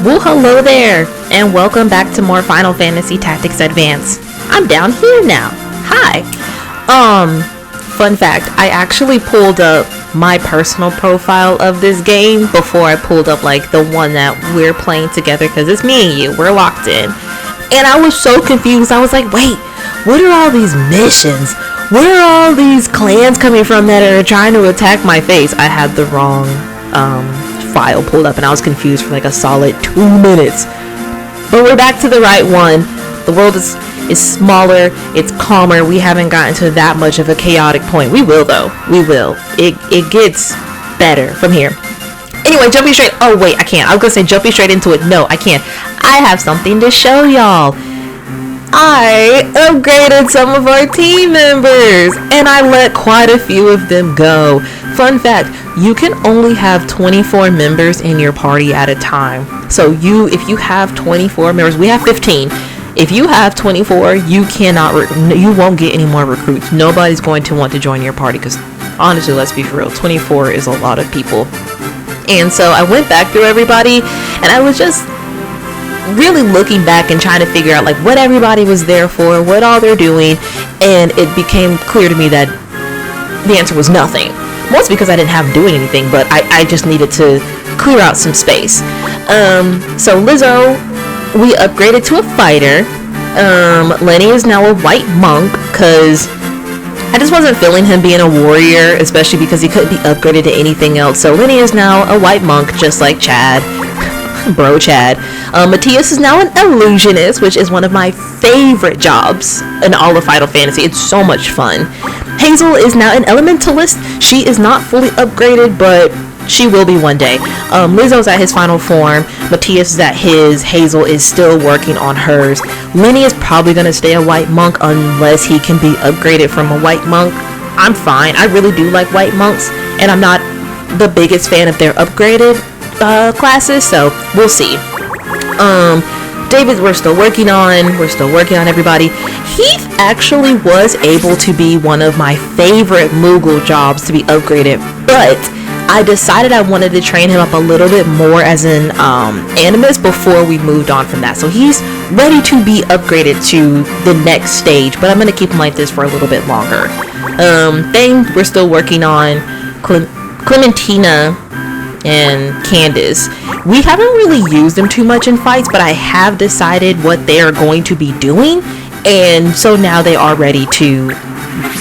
Well, hello there, and welcome back to more Final Fantasy Tactics Advance. I'm down here now. Hi. Fun fact, I actually pulled up my personal profile of this game before I pulled up like the one that we're playing together, because it's me and you, we're locked in. And I was so confused. I was like, wait, what are all these missions? Where are all these clans coming from that are trying to attack my face? I had the wrong file pulled up and I was confused for like a solid 2 minutes. But we're back to the right one. The world is smaller, it's calmer. We haven't gotten to that much of a chaotic point. We will though. We will. It gets better from here. Anyway, jumping straight. Oh wait, I can't. I was gonna say jumping straight into it. No, I can't. I have something to show y'all. I upgraded some of our team members and I let quite a few of them go. Fun fact, you can only have 24 members in your party at a time. So if you have 24 members, we have 15. If you have 24, you won't get any more recruits. Nobody's going to want to join your party because honestly, let's be for real, 24 is a lot of people. And so I went back through everybody and I was just really looking back and trying to figure out like what everybody was there for, what all they're doing, and it became clear to me that the answer was nothing. Mostly because I didn't have doing anything, but I just needed to clear out some space. So Lizzo, we upgraded to a fighter. Lenny is now a white monk because I just wasn't feeling him being a warrior, especially because he couldn't be upgraded to anything else. So Lenny is now a white monk, just like Chad. Bro Chad. Matthias is now an illusionist, which is one of my favorite jobs in all of Final Fantasy. It's so much fun. Hazel is now an elementalist. She is not fully upgraded, but she will be one day. Lizzo's at his final form. Matthias is at his. Hazel is still working on hers. Lenny is probably going to stay a white monk unless he can be upgraded from a white monk. I'm fine. I really do like white monks, and I'm not the biggest fan of their upgraded classes, so we'll see. David, we're still working on everybody. Heath actually was able to be one of my favorite Moogle jobs to be upgraded, but I decided I wanted to train him up a little bit more as an animus before we moved on from that. So he's ready to be upgraded to the next stage, but I'm going to keep him like this for a little bit longer. Thane, we're still working on. Clementina and Candace, we haven't really used them too much in fights, but I have decided what they are going to be doing, and so now they are ready to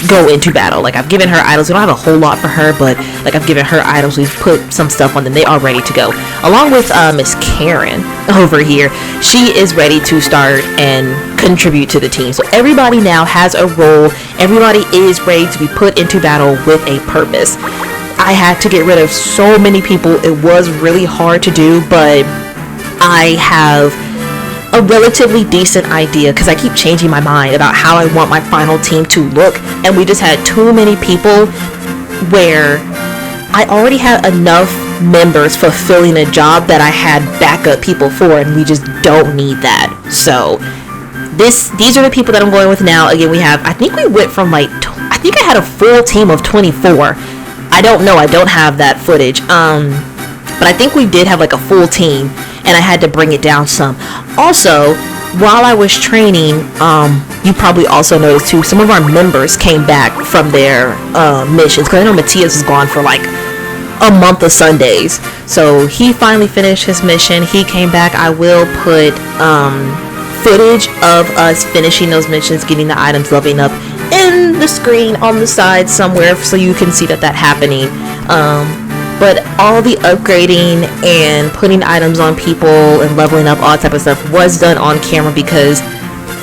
go into battle. Like, I've given her items. We don't have a whole lot for her, but like, I've given her items. We've put some stuff on them. They are ready to go, along with Miss Karen over here. She is ready to start and contribute to the team. So everybody now has a role. Everybody is ready to be put into battle with a purpose. I had to get rid of so many people. It was really hard to do, but I have a relatively decent idea because I keep changing my mind about how I want my final team to look, and we just had too many people where I already had enough members fulfilling a job that I had backup people for, and we just don't need that. So these are the people that I'm going with now. Again, I think we went from like, I think I had a full team of 24. I don't know, I don't have that footage, but I think we did have like a full team, and I had to bring it down some. Also, while I was training, you probably also noticed too, some of our members came back from their missions, because I know Matthias is gone for like a month of Sundays, so he finally finished his mission. He came back. I will put footage of us finishing those missions, getting the items, leveling up, in the screen on the side somewhere, so you can see that happening. But all the upgrading and putting items on people and leveling up, all that type of stuff, was done on camera because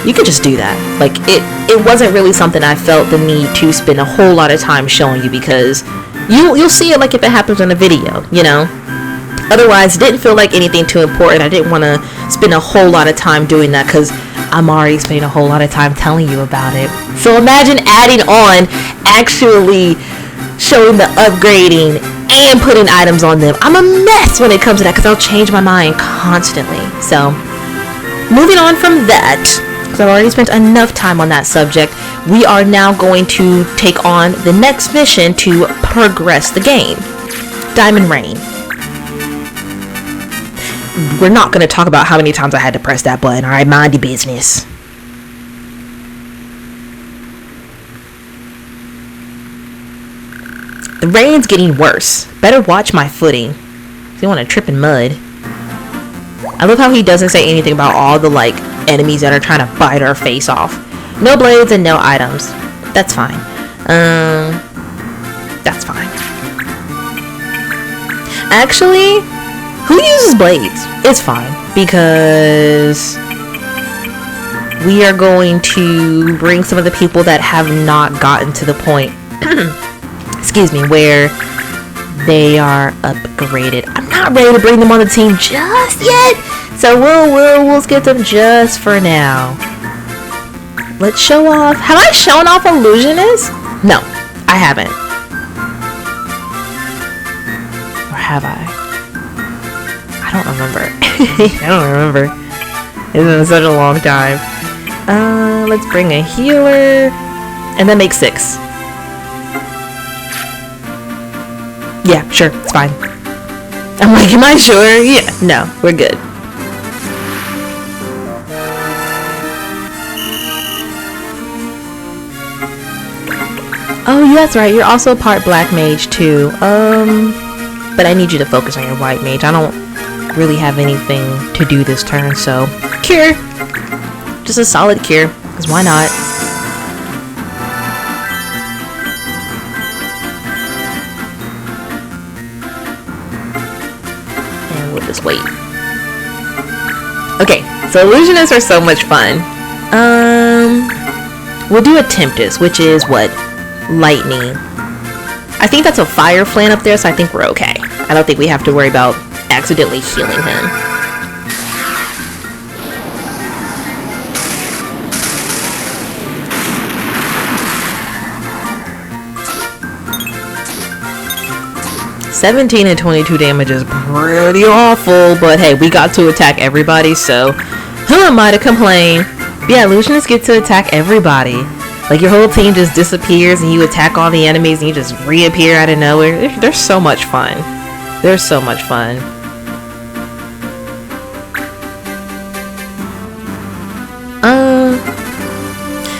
you could just do that. Like, it wasn't really something I felt the need to spend a whole lot of time showing you, because you'll see it like if it happens in a video, you know. Otherwise, it didn't feel like anything too important. I didn't want to spend a whole lot of time doing that because I'm already spending a whole lot of time telling you about it. So imagine adding on actually showing the upgrading and putting items on them. I'm a mess when it comes to that because I'll change my mind constantly. So moving on from that, because I've already spent enough time on that subject, we are now going to take on the next mission to progress the game. Diamond Rain. we're not going to talk about how many times I had to press that button. All right, mind your business. The rain's getting worse. Better watch my footing. You don't want to trip in mud. I love how he doesn't say anything about all the like enemies that are trying to bite our face off. No blades and no items. That's fine. That's fine. Actually, who uses blades? It's fine because we are going to bring some of the people that have not gotten to the point excuse me, where they are upgraded. I'm not ready to bring them on the team just yet, so we'll skip them just for now. Let's show off. Have I shown off Illusionist? No, I haven't. Or have I? I don't remember. I don't remember. It's been such a long time. Let's bring a healer, and then make 6. Yeah, sure, it's fine. I'm like, am I sure? Yeah, no, we're good. Oh, yeah, that's right. You're also part black mage too. But I need you to focus on your white mage. I don't really have anything to do this turn, so cure. Just a solid cure, because why not? Just wait. Okay, so illusionists are so much fun. We'll do a Tempest, which is what? Lightning. I think that's a fire flame up there, so I think we're okay. I don't think we have to worry about accidentally healing him. $17 and 22 damage is pretty awful, but hey, we got to attack everybody, so who am I to complain? Yeah, illusionists get to attack everybody. Like, your whole team just disappears and you attack all the enemies and you just reappear out of nowhere. They're so much fun. They're so much fun.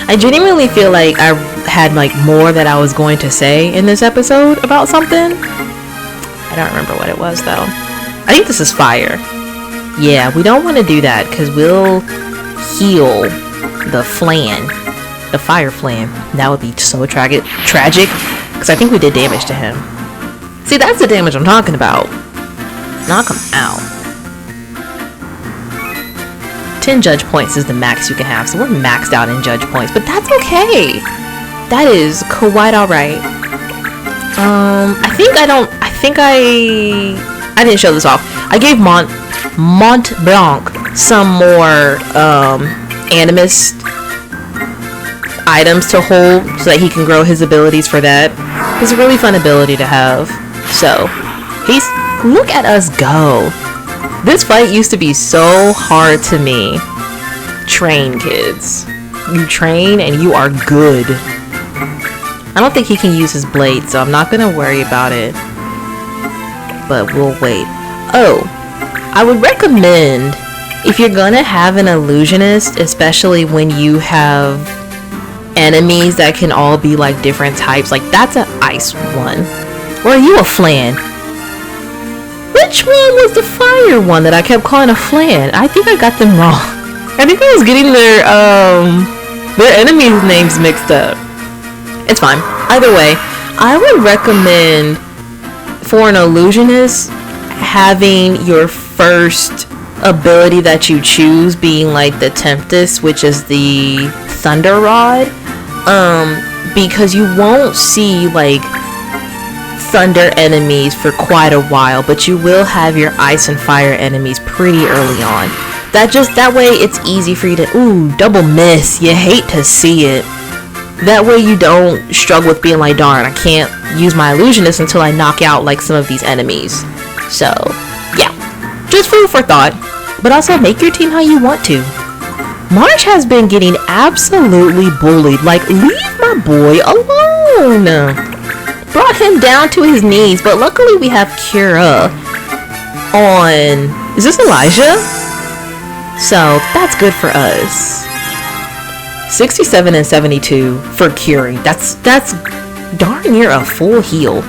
I genuinely feel like I had like more that I was going to say in this episode about something. I don't remember what it was though. I think this is fire. Yeah, we don't want to do that because we'll heal the flan, the fire flan. That would be so tragic because I think we did damage to him. See, that's the damage I'm talking about. Knock him out. 10 judge points is the max you can have, so we're maxed out in judge points, but that's okay. That is quite alright. I didn't show this off. I gave Mont Blanc some more animist items to hold so that he can grow his abilities for that. It's a really fun ability to have. So look at us go. This fight used to be so hard to me. Train, kids. You train and you are good. I don't think he can use his blade, so I'm not gonna worry about it. But we'll wait. Oh, I would recommend, if you're gonna have an illusionist, especially when you have enemies that can all be like different types, like that's an ice one. Or are you a flan? Which one was the fire one that I kept calling a flan? I think I got them wrong. I think I was getting their enemies' names mixed up. It's fine. Either way, I would recommend for an illusionist having your first ability that you choose being like the Tempest, which is the Thunder Rod, because you won't see like thunder enemies for quite a while, but you will have your ice and fire enemies pretty early on. That way it's easy for you to double miss. You hate to see it. That way you don't struggle with being like, darn, I can't use my illusionist until I knock out like some of these enemies. So yeah, just food for thought, but also make your team how you want to. Marsh has been getting absolutely bullied. Like, leave my boy alone. Brought him down to his knees, but luckily we have Kira on Is this Elijah? So that's good for us. 67 and 72 for curing. That's darn near a full heal.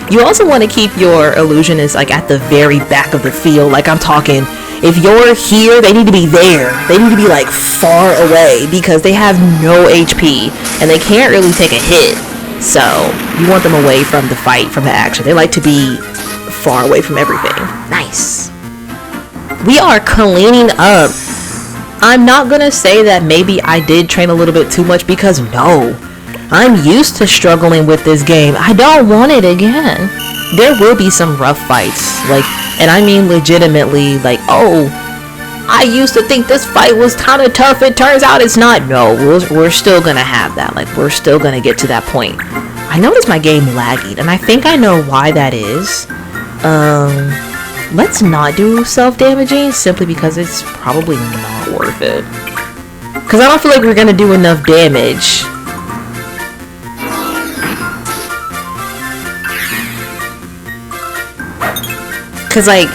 You also want to keep your illusionists like at the very back of the field. Like I'm talking, if you're here, they need to be there. They need to be like far away because they have no HP and they can't really take a hit. So you want them away from the fight, from the action. They like to be far away from everything. Nice. We are cleaning up. I'm not gonna say that maybe I did train a little bit too much because no, I'm used to struggling with this game. I don't want it again. There will be some rough fights, like, and I mean legitimately, like, oh, I used to think this fight was kind of tough. It turns out it's not. No, we're still gonna have that. Like, we're still gonna get to that point. I noticed my game lagging, and I think I know why that is. Let's not do self-damaging simply because it's probably not worth it. Because I don't feel like we're gonna do enough damage. Because, like,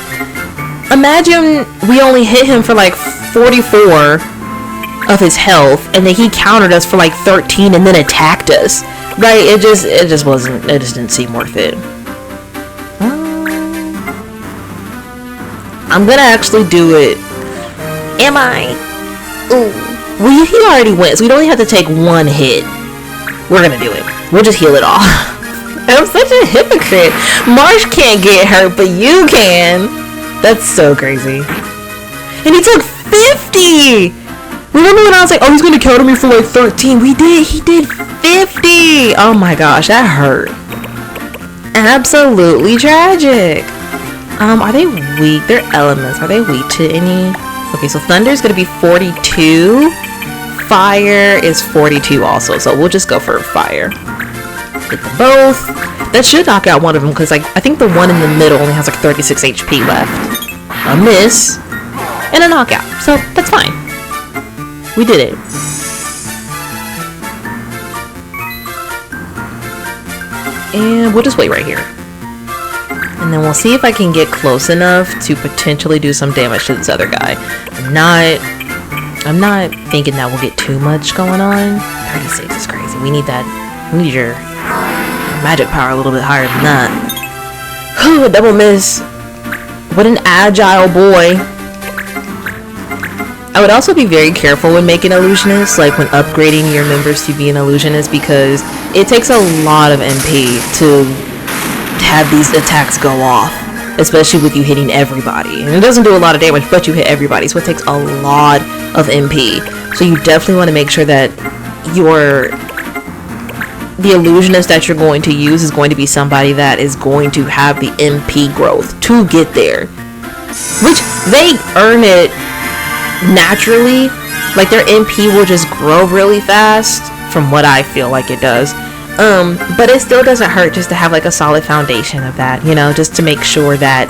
imagine we only hit him for like 44 of his health, and then he countered us for like 13 and then attacked us. Right? It just didn't seem worth it. I'm gonna actually do it. Am I? Ooh. Well, he already went, so we only have to take one hit. We're gonna do it. We'll just heal it off. I'm such a hypocrite. Marsh can't get hurt, but you can. That's so crazy. And he took 50! Remember when I was like, oh, he's gonna counter me for like 13? He did 50! Oh my gosh, that hurt. Absolutely tragic. Are they weak? They're elements. Are they weak to any? Okay, so thunder is gonna be 42. Fire is 42 also, so we'll just go for fire. Hit them both. That should knock out one of them because, like, I think the one in the middle only has like 36 HP left. A miss and a knockout, so that's fine. We did it. And we'll just wait right here. And then we'll see if I can get close enough to potentially do some damage to this other guy. I'm not thinking that we'll get too much going on. 36 is crazy. We need that. We need your magic power a little bit higher than that. Whew, double miss. What an agile boy. I would also be very careful when making illusionists, like when upgrading your members to be an illusionist, because it takes a lot of MP to have these attacks go off, especially with you hitting everybody. And it doesn't do a lot of damage, but you hit everybody, so it takes a lot of MP. So you definitely want to make sure that the illusionist that you're going to use is going to be somebody that is going to have the MP growth to get there, which they earn it naturally. Like, their MP will just grow really fast, from what I feel like it does. But it still doesn't hurt just to have like a solid foundation of that, you know, just to make sure that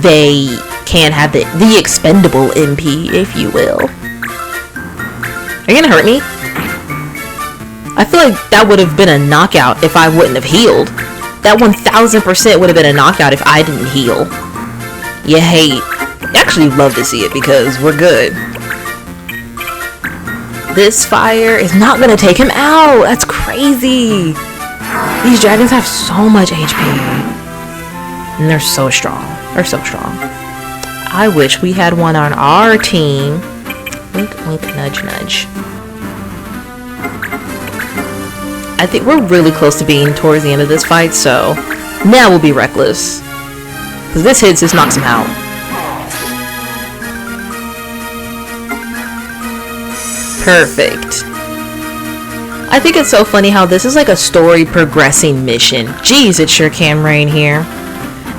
they can have the expendable MP, if you will. Are you gonna hurt me? I feel like that would have been a knockout if I wouldn't have healed. That 1000% would have been a knockout if I didn't heal. You hate. Actually love to see it because we're good. This fire is not gonna take him out. That's crazy. These dragons have so much HP. And they're so strong. They're so strong. I wish we had one on our team. Wink, wink, nudge, nudge. I think we're really close to being towards the end of this fight, so now we'll be reckless. Because this hits, this knocks him out. Perfect. I think it's so funny how this is like a story progressing mission. Jeez, it sure can rain here.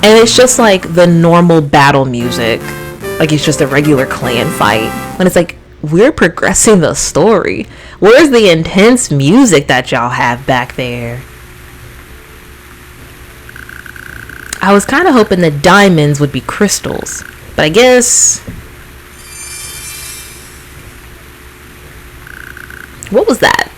And it's just like the normal battle music. Like it's just a regular clan fight. When it's like, we're progressing the story. Where's the intense music that y'all have back there? I was kind of hoping the diamonds would be crystals. But I guess... What was that?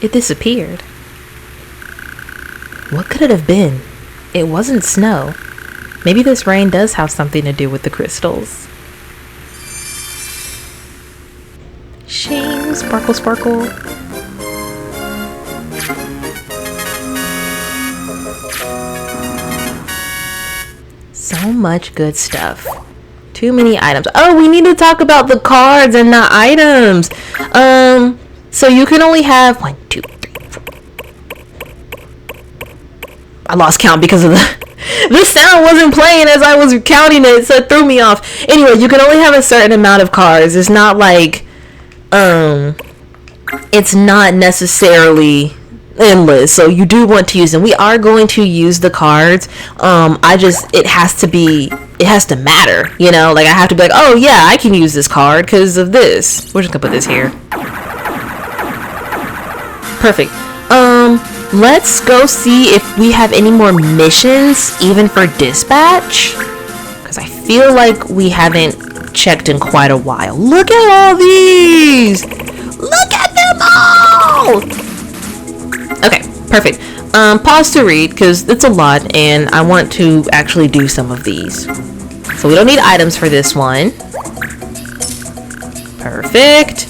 It disappeared. What could it have been? It wasn't snow. Maybe this rain does have something to do with the crystals. Shing, sparkle, sparkle. So much good stuff. Too many items. Oh, we need to talk about the cards and not items. So you can only have 1, 2, 3, 4. I lost count because of the sound wasn't playing as I was counting it, so it threw me off. Anyway, you can only have a certain amount of cards. It's not like it's not necessarily endless, so you do want to use them. We are going to use the cards. It has to matter, you know, like I have to be like, oh yeah, I can use this card because of this. We're just gonna put this here. Perfect. Let's go see if we have any more missions even for dispatch, because I feel like we haven't checked in quite a while. Look at all these. Look at them all. Okay, perfect. Pause to read because it's a lot and I want to actually do some of these. So we don't need items for this one. Perfect.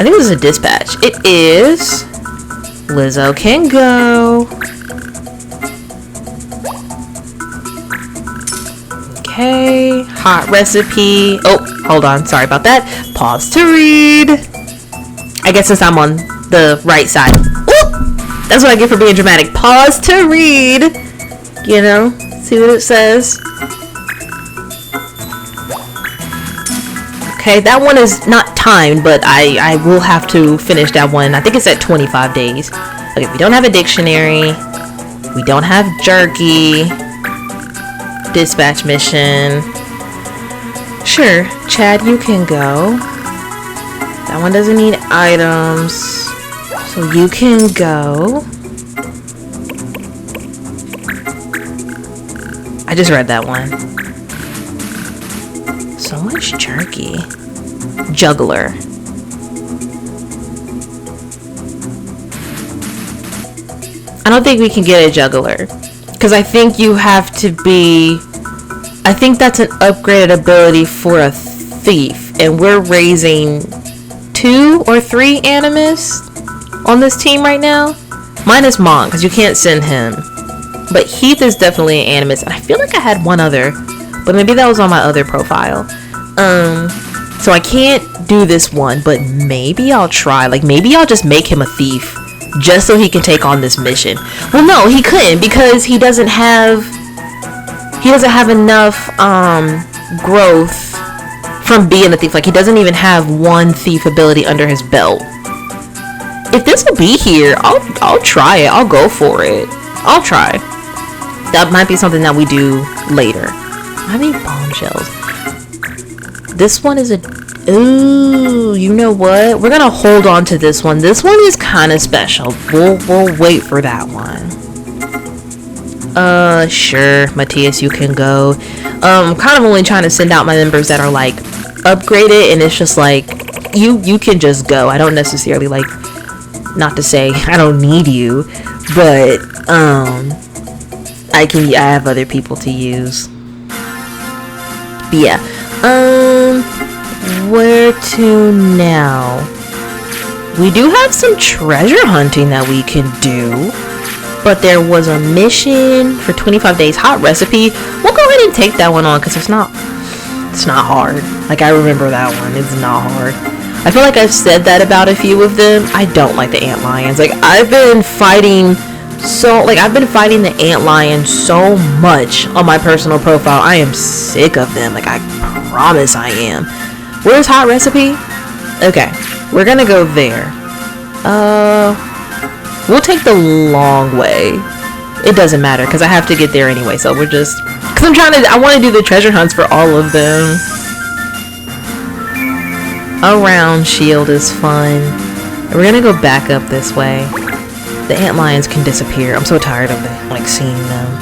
I think this is a dispatch. It is. Lizzo can go. Okay, hot recipe. Oh, hold on, sorry about that. Pause to read. I guess since I'm on the right side. Ooh, that's what I get for being dramatic. Pause to read. You know, see what it says. Okay, that one is not timed, but I will have to finish that one. I think it's at 25 days. Okay, we don't have a dictionary. We don't have jerky. Dispatch mission. Sure, Chad, you can go. That one doesn't need items. So you can go. I just read that one. So much jerky. Juggler. I don't think we can get a juggler, because I think you have to be, I think that's an upgraded ability for a thief, and we're raising 2 or 3 animists on this team right now, minus Mon, because you can't send him, but Heath is definitely an animist, and I feel like I had one other, but maybe that was on my other profile. So I can't do this one, but maybe I'll try. Like, maybe I'll just make him a thief just so he can take on this mission. Well, no, he couldn't, because he doesn't have enough growth from being a thief. Like, he doesn't even have 1 thief ability under his belt. If this will be here, I'll try it. I'll go for it. I'll try. That might be something that we do later. I need bombshells. This one is a... Ooh, you know what? We're gonna hold on to this one. This one is kind of special. We'll wait for that one. Sure, Matthias, you can go. Kind of only trying to send out my members that are like upgraded, and it's just like you can just go. I don't necessarily like, not to say I don't need you, but I have other people to use. But yeah, where to now? We do have some treasure hunting that we can do, but there was a mission for 25 days, hot recipe. We'll go ahead and take that one on, because it's not hard. Like, I remember that one. It's not hard. I feel like I've said that about a few of them. I don't like the ant lions. Like, I've been fighting the ant lion so much on my personal profile. I am sick of them. Like, I promise I am. Where's hot recipe? Okay, we're gonna go there. We'll take the long way. It doesn't matter, because I have to get there anyway, so we're just... Because I want to do the treasure hunts for all of them. A round shield is fun. And we're gonna go back up this way. The ant lions can disappear. I'm so tired of them, like, seeing them.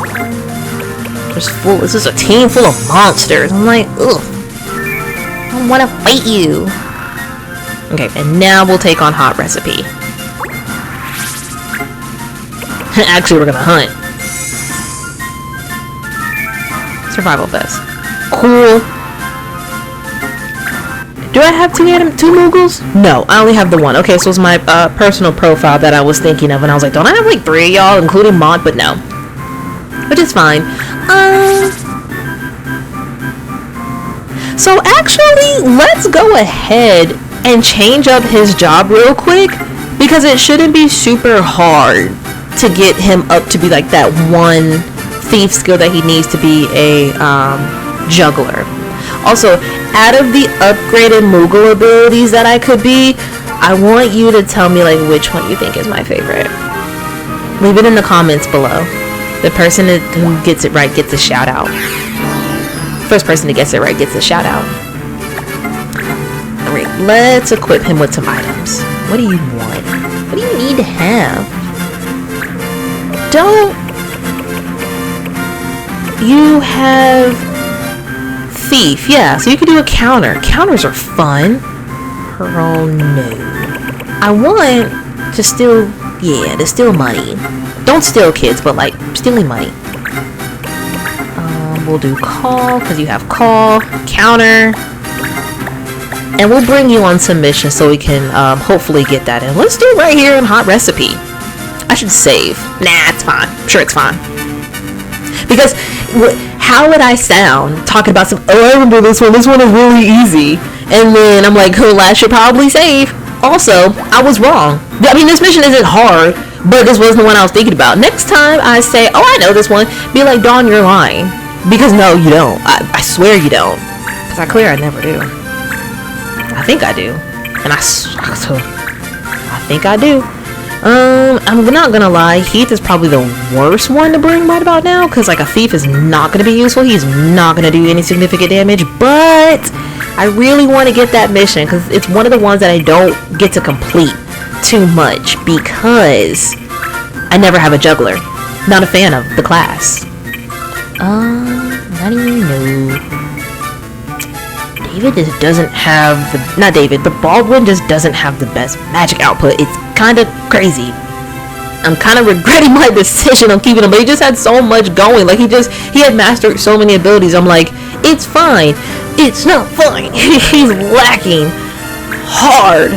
This is a team full of monsters. I'm like, ugh. I want to fight you. Okay, and now we'll take on hot recipe. Actually, we're gonna hunt. Survival vest. Cool. Do I have two Moogles? No, I only have the one. Okay, so it's my personal profile that I was thinking of, and I was like, don't I have like 3 of y'all, including Mont? But no. Which is fine. So actually, let's go ahead and change up his job real quick, because it shouldn't be super hard to get him up to be like that one thief skill that he needs to be a juggler. Also, out of the upgraded Moogle abilities that I could be, I want you to tell me like which one you think is my favorite. Leave it in the comments below. The person who gets it right gets a shout out. First person that gets it right gets a shout out. Alright, let's equip him with some items. What do you want? What do you need to have? Don't you have thief? Yeah, so you could do a counter. Counters are fun. Oh no. I want to steal, yeah, to steal money. Don't steal kids, but like stealing money. We'll do call, because you have call, counter, and we'll bring you on some missions so we can hopefully get that in. Let's do it right here in hot recipe. I should save. Nah, it's fine. I'm sure it's fine. Because how would I sound talking about some, oh, I remember this one is really easy, and then I'm like, oh, I should probably save. Also, I was wrong. I mean, this mission isn't hard, but this wasn't the one I was thinking about. Next time I say, oh, I know this one, be like, Dawn, you're lying. Because no, you don't. I swear you don't. Because I clear I never do. I think I do. And I think I do. I'm not gonna lie, Heath is probably the worst one to bring right about now, because like a thief is not gonna be useful. He's not gonna do any significant damage, but I really want to get that mission because it's one of the ones that I don't get to complete too much because I never have a juggler. Not a fan of the class. Not even know. David just doesn't have the, not David, but Baldwin just doesn't have the best magic output. It's kind of crazy. I'm kind of regretting my decision on keeping him, but he just had so much going. Like he had mastered so many abilities. I'm like, it's fine. It's not fine. He's lacking hard,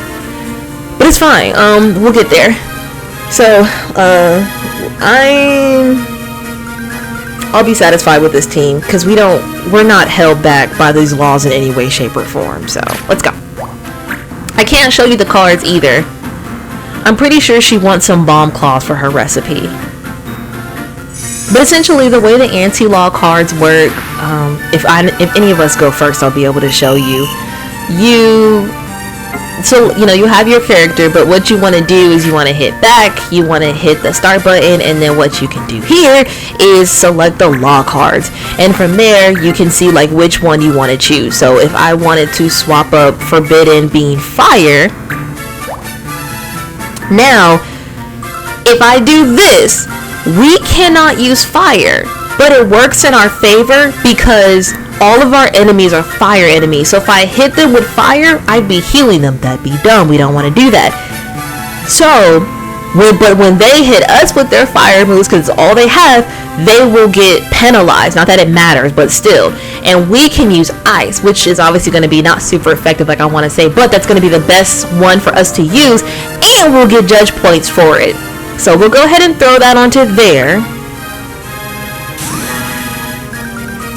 but it's fine. We'll get there. So, I'll be satisfied with this team because we're not held back by these laws in any way, shape, or form. So let's go. I can't show you the cards either. I'm pretty sure she wants some bomb claws for her recipe. But essentially, the way the anti-law cards work, if any of us go first, I'll be able to show you. So, you have your character, but what you want to do is you want to hit back, you want to hit the start button, and then what you can do here is select the law cards. And from there, you can see like which one you want to choose. So if I wanted to swap up Forbidden being fire, now, if I do this, we cannot use fire, but it works in our favor because all of our enemies are fire enemies. So if I hit them with fire, I'd be healing them. That'd be dumb. We don't want to do that. So, when they hit us with their fire moves, because it's all they have, they will get penalized. Not that it matters, but still. And we can use ice, which is obviously going to be not super effective like I want to say, but that's going to be the best one for us to use, and we'll get judge points for it. So we'll go ahead and throw that onto there.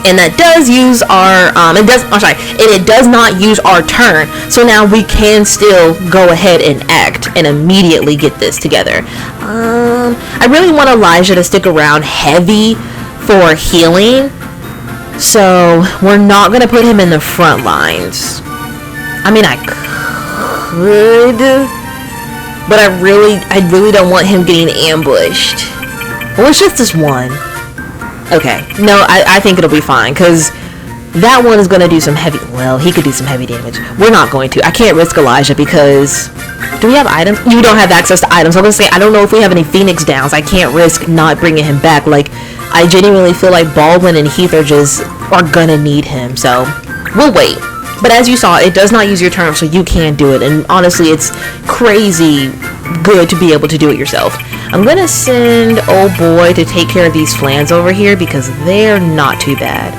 And that does use our, it does not use our turn. So now we can still go ahead and act and immediately get this together. I really want Elijah to stick around heavy for healing. So we're not going to put him in the front lines. I mean, I could, but I really don't want him getting ambushed. Well, it's just this one. Okay, no, I think it'll be fine, because that one is going to do some heavy, well, he could do some heavy damage. We're not going to. I can't risk Elijah because, do we have items? You don't have access to items. I'm going to say, I don't know if we have any Phoenix downs. I can't risk not bringing him back. Like, I genuinely feel like Baldwin and Heath are going to need him, so we'll wait. But as you saw, it does not use your turn, so you can do it. And honestly, it's crazy good to be able to do it yourself. I'm gonna send old boy to take care of these flans over here because they're not too bad.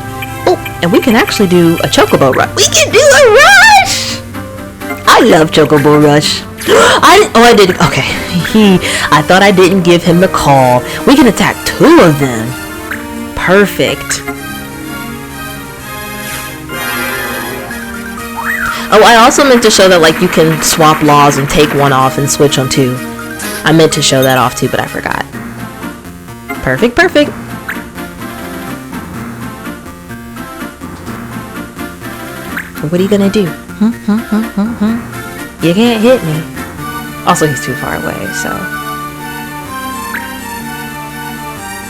Oh, and we can actually do a chocobo rush. We can do a rush! I love chocobo rush. I did. Okay. I thought I didn't give him the call. We can attack 2 of them. Perfect. Oh, I also meant to show that like you can swap laws and take one off and switch on 2. I meant to show that off too, but I forgot. Perfect, perfect. What are you gonna do? You can't hit me. Also, he's too far away, so.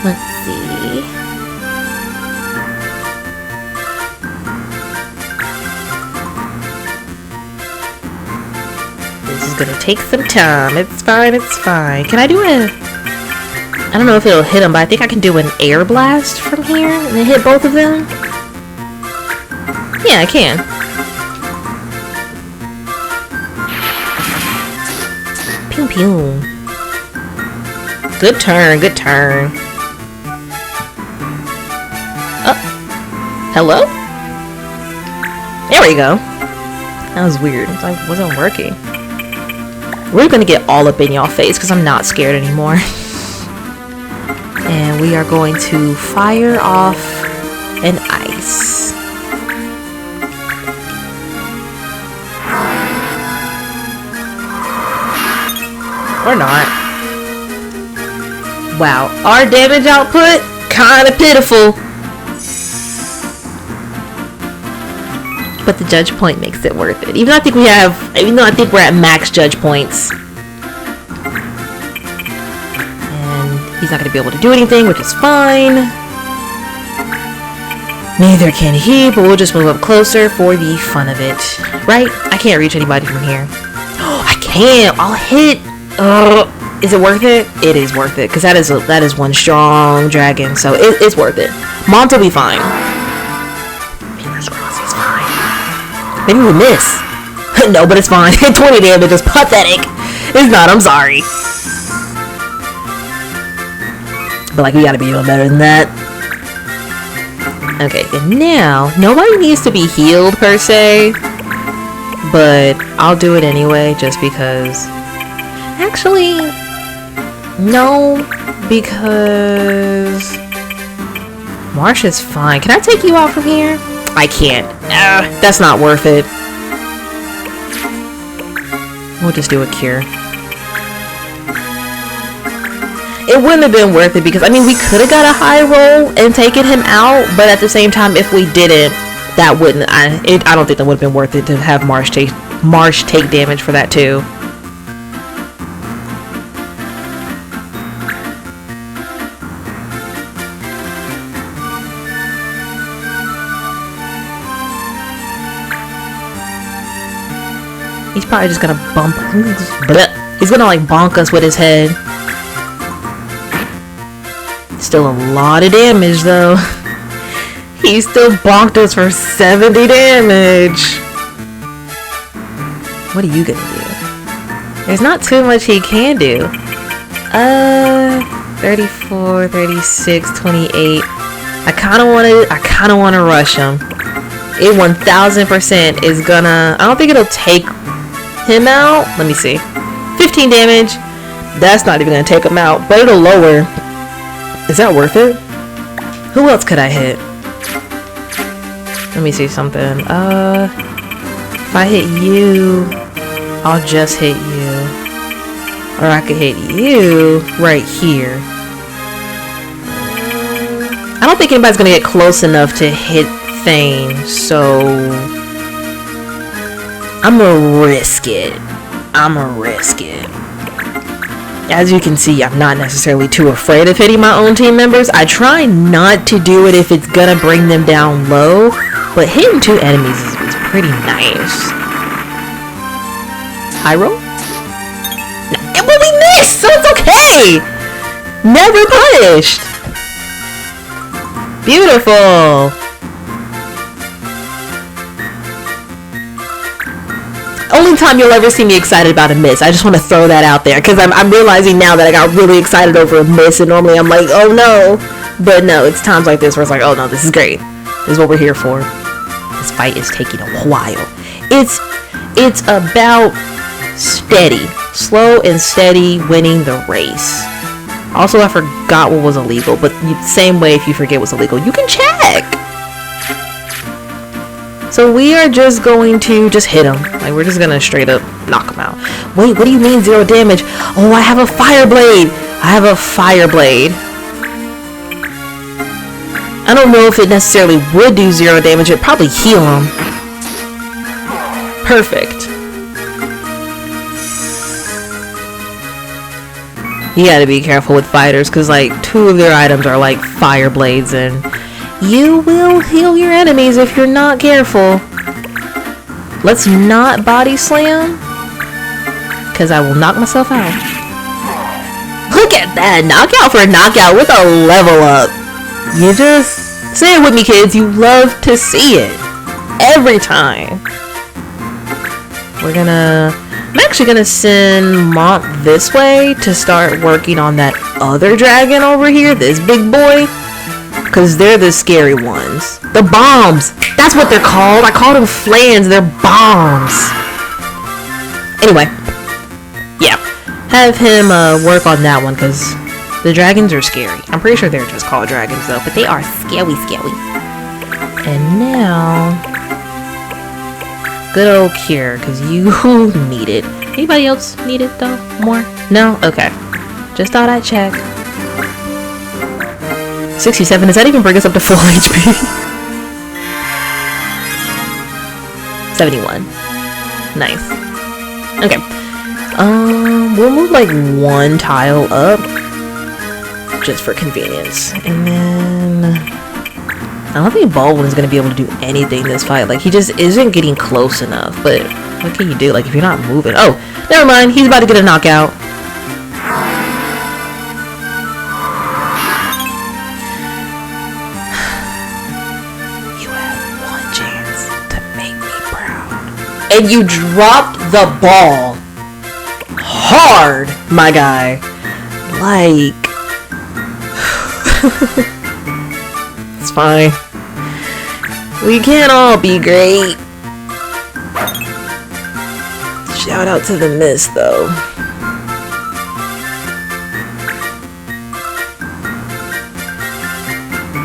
Let's see. This is gonna take some time. It's fine, it's fine. Can I do a... I don't know if it'll hit him, but I think I can do an air blast from here and then hit both of them. Yeah, I can. Pew pew. Good turn, good turn. Oh. Hello? There we go. That was weird. It wasn't working. We're gonna get all up in y'all face because I'm not scared anymore. And we are going to fire off an ice. Or not. Wow, our damage output kind of pitiful. But the judge point makes it worth it. Even though I think we're at max judge points. And he's not going to be able to do anything, which is fine. Neither can he, but we'll just move up closer for the fun of it. Right? I can't reach anybody from here. Oh, I can't. I'll hit. Is it worth it? It is worth it, because that is one strong dragon, so it's worth it. Mont will be fine. Fingers crossed he's fine. Maybe we miss. No, but it's fine. 20 damage is pathetic. It's not, I'm sorry. But like, we gotta be doing better than that. Okay, and now, nobody needs to be healed per se, but I'll do it anyway, just because. Actually, no, because Marsh is fine. Can I take you out from here? I can't. That's not worth it. We'll just do a cure. It wouldn't have been worth it because, I mean, we could have got a high roll and taken him out, but at the same time, if we didn't, that wouldn't. I don't think that would have been worth it to have Marsh take damage for that too. He's probably just gonna bump. He's gonna like bonk us with his head. Still a lot of damage though. He still bonked us for 70 damage. What are you gonna do? There's not too much he can do. 34, 36, 28. I kinda wanna rush him. It 1000% is gonna. I don't think it'll take him out. Let me see. 15 damage. That's not even gonna take him out, but it'll lower. Is that worth it? Who else could I hit? Let me see something. If I hit you, I'll just hit you. Or I could hit you right here. I don't think anybody's gonna get close enough to hit Thane, so I'm gonna risk it. As you can see, I'm not necessarily too afraid of hitting my own team members. I try not to do it if it's gonna bring them down low, but hitting 2 enemies is pretty nice. High roll? No, but we missed, so it's okay! Never punished! Beautiful! Only time you'll ever see me excited about a miss. I just want to throw that out there because I'm realizing now that I got really excited over a miss, and normally I'm like, oh no. But no, it's times like this where it's like, oh no, this is great. This is what we're here for. This fight is taking a while. It's about steady, slow and steady winning the race. Also, I forgot what was illegal, but same way, if you forget what's illegal, you can check. So we are just going to just hit him. Like, we're just gonna straight up knock him out. Wait, what do you mean 0 damage? Oh, I have a fire blade. I have a fire blade. I don't know if it necessarily would do 0 damage. It'd probably heal him. Perfect. You gotta be careful with fighters because like 2 of their items are like fire blades, and you will heal your enemies if you're not careful. Let's not body slam because I will knock myself out. Look at that knockout for a knockout with a level up. You just say it with me, kids. You love to see it every time. I'm actually gonna send Mont this way to start working on that other dragon over here, this big boy, because they're the scary ones. The bombs, that's what they're called. I called them flans, they're bombs. Anyway, yeah, have him work on that one because the dragons are scary. I'm pretty sure they're just called dragons though, but they are scary. And now, good old cure, because you need it. Anybody else need it though? More? No? Okay. Just thought I'd check. 67, does that even bring us up to full HP? 71. Nice. Okay. We'll move like 1 tile up. Just for convenience. And then I don't think Baldwin's gonna be able to do anything this fight. Like, he just isn't getting close enough. But what can you do? Like, if you're not moving. Oh, never mind. He's about to get a knockout. You had 1 chance to make me proud. And you dropped the ball hard, my guy. Like, it's fine. We can't all be great. Shout out to the miss, though.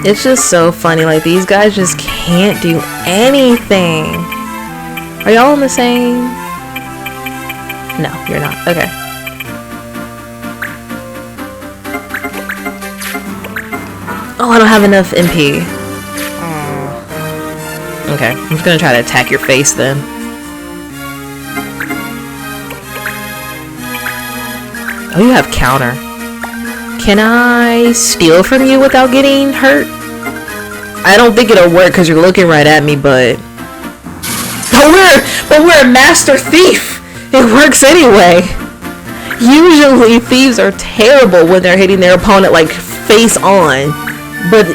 It's just so funny. Like, these guys just can't do anything. Are y'all in the same? No, you're not. Okay. Oh, I don't have enough MP. Okay, I'm just gonna try to attack your face then. Oh, you have counter. Can I steal from you without getting hurt? I don't think it'll work because you're looking right at me, but we're a master thief. It works anyway. Usually thieves are terrible when they're hitting their opponent like face on, but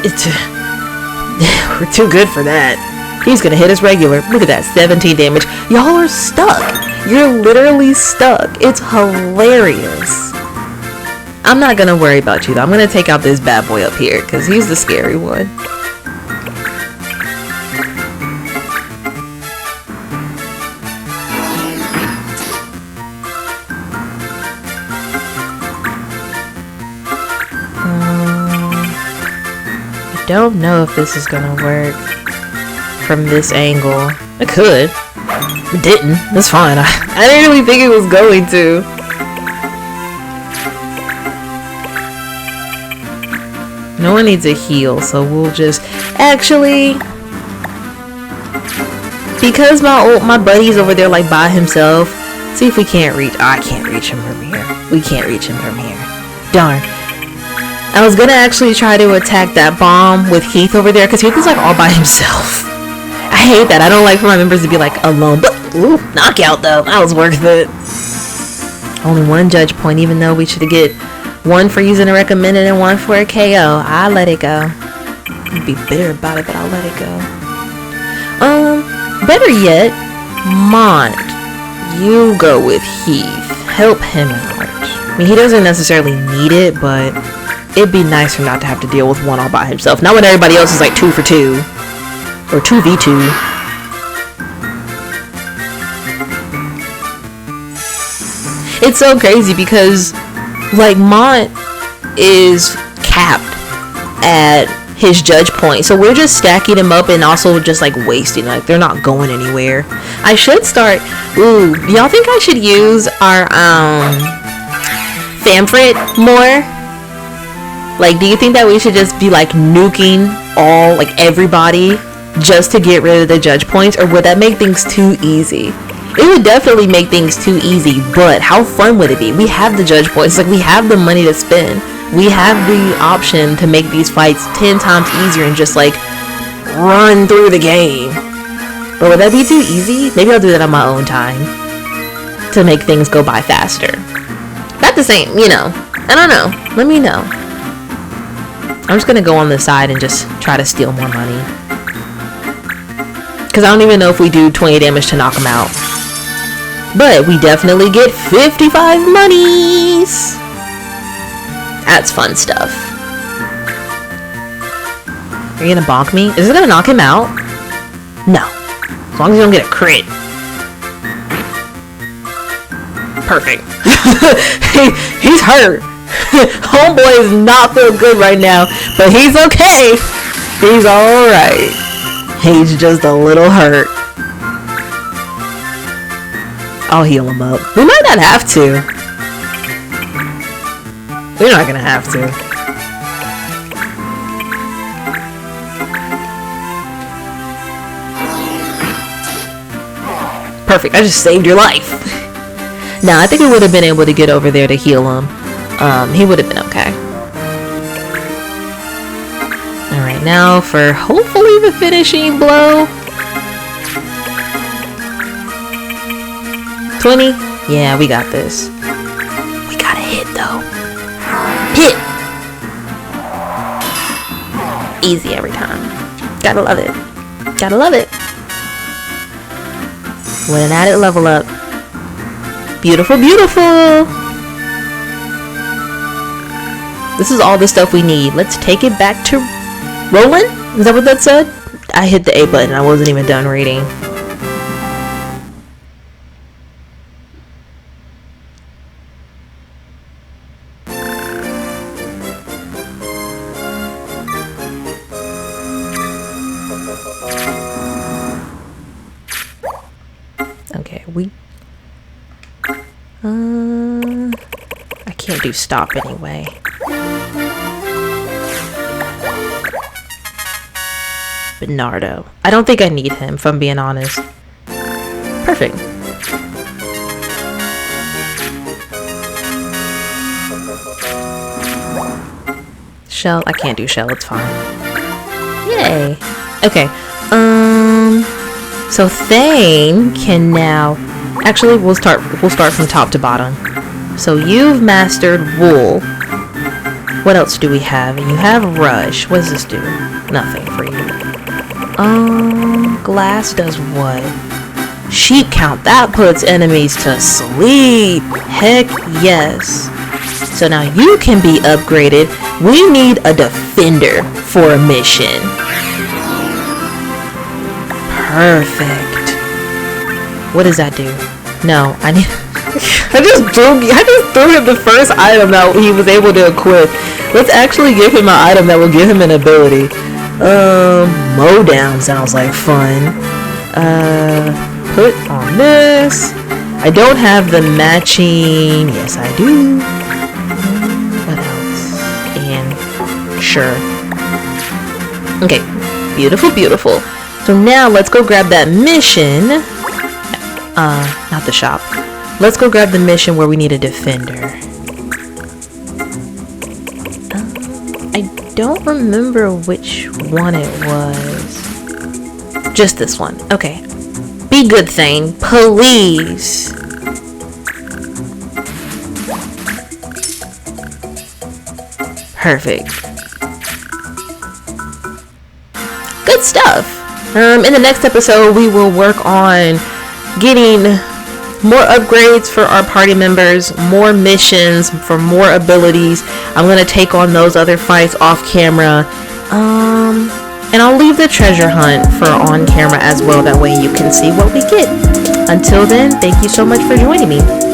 we're too good for that. He's gonna hit us regular. Look at that, 17 damage. Y'all are stuck. You're literally stuck. It's hilarious. I'm not gonna worry about you though. I'm gonna take out this bad boy up here because he's the scary one. I don't know if this is gonna work from this angle. It could. It didn't. That's fine. I didn't really think it was going to. No one needs a heal, so we'll just actually, because my buddy's over there like by himself. See if we can't reach. I can't reach him from here. We can't reach him from here. Darn. I was gonna actually try to attack that bomb with Heath over there because Heath is like all by himself. I hate that. I don't like for my members to be like alone. But ooh, knockout though. That was worth it. Only 1 judge point, even though we should get 1 for using a recommended and 1 for a KO. I let it go. I'd be bitter about it, but I'll let it go. Better yet, Mont. You go with Heath. Help him out. I mean, he doesn't necessarily need it, but it'd be nicer not to have to deal with one all by himself. Not when everybody else is like 2 for 2. Or 2v2. It's so crazy because, like, Mont is capped at his judge point, so we're just stacking them up and also just like wasting, like they're not going anywhere. I should start. Ooh, do y'all think I should use our Famfrit more? Like, do you think that we should just be like nuking all, like everybody, just to get rid of the judge points, or would that make things too easy? It would definitely make things too easy, but how fun would it be? We have the judge points, like we have the money to spend. We have the option to make these fights 10 times easier and just like run through the game. But would that be too easy? Maybe I'll do that on my own time to make things go by faster. Not the same, you know. I don't know. Let me know. I'm just gonna go on the side and just try to steal more money. Because I don't even know if we do 20 damage to knock him out. But we definitely get 55 monies. That's fun stuff. Are you gonna bonk me? Is it gonna knock him out? No. As long as you don't get a crit. Perfect. He's hurt. Homeboy is not feel good right now, but he's okay. He's alright. He's just a little hurt. I'll heal him up. We might not have to. We're not gonna have to. Perfect. I just saved your life. Now, I think we would have been able to get over there to heal him. He would have been okay. Alright, now for hopefully the finishing blow. 20? Yeah, we got this. We got a hit though. Hit! Easy every time. Gotta love it. Gotta love it. With an added level up. Beautiful, beautiful! This is all the stuff we need. Let's take it back to rolling? Is that what that said? I hit the A button. I wasn't even done reading. Okay, I can't do stop anyway. Bernardo. I don't think I need him, if I'm being honest. Perfect. Shell. I can't do shell. It's fine. Yay. Okay. So Thane can now. Actually, we'll start from top to bottom. So you've mastered wool. What else do we have? You have rush. What does this do? Nothing for you. Glass does what? Sheep count. That puts enemies to sleep. Heck yes. So now you can be upgraded. We need a defender for a mission. Perfect. What does that do? No, I need. I just threw him the first item that he was able to equip. Let's actually give him an item that will give him an ability. Mow down sounds like fun. Put on this. I don't have the matching. Yes, I do. What else? And sure. Okay, beautiful, beautiful. So now let's go grab that mission. Not the shop. Let's go grab the mission where we need a defender. I don't remember which one it was. Just this one. Okay. Be good, Thane. Please. Perfect. Good stuff. In the next episode, we will work on getting more upgrades for our party members, more missions for more abilities. I'm gonna take on those other fights off camera. And I'll leave the treasure hunt for on camera as well. That way you can see what we get. Until then, thank you so much for joining me.